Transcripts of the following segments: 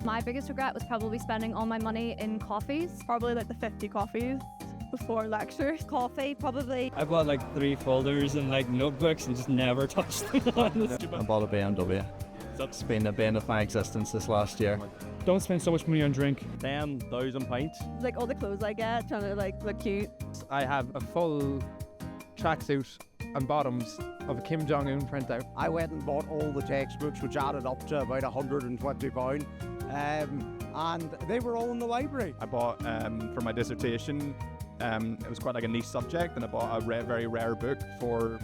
My biggest regret was probably spending all my money in coffees. Probably like the 50 coffees before lectures. Coffee, probably. I bought like 3 folders and like notebooks and just never touched them. I bought a BMW. It's been the bane of my existence this last year. Don't spend so much money on drink. £10,000. Like all the clothes I get, trying to like look cute. I have a full tracksuit and bottoms of a Kim Jong-un printout. I went and bought all the textbooks, which added up to about £120. And they were all in the library. I bought, for my dissertation, it was quite like a niche subject, and I bought a very rare book for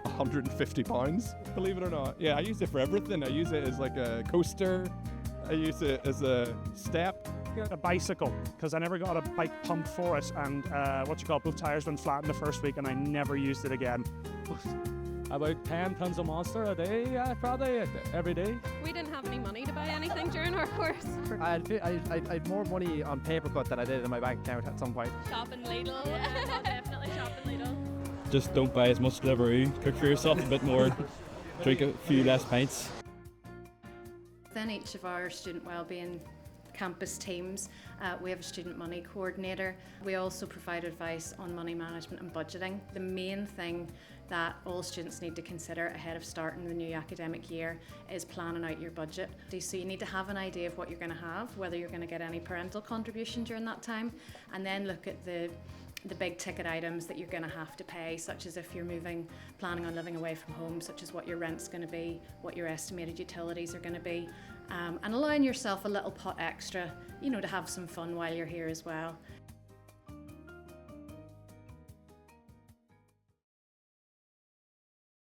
£150, believe it or not. Yeah, I use it for everything. I use it as like a coaster. I use it as a step. A bicycle, because I never got a bike pump for it, and both tyres went flat in the first week and I never used it again. About 10 tons of Monster a day, probably every day. We didn't have any money to buy anything during our course. I had more money on paper cut than I did in my bank account at some point. Shopping Lidl, yeah, definitely shopping Lidl. Just don't buy as much Deliveroo. Cook for yourself a bit more. Drink a few less pints. Within each of our student wellbeing campus teams, we have a student money coordinator. We also provide advice on money management and budgeting. The main thing that all students need to consider ahead of starting the new academic year is planning out your budget. So you need to have an idea of what you're going to have, whether you're going to get any parental contribution during that time, and then look at the big ticket items that you're going to have to pay, such as if you're planning on living away from home, such as what your rent's going to be, what your estimated utilities are going to be, and allowing yourself a little pot extra, to have some fun while you're here as well.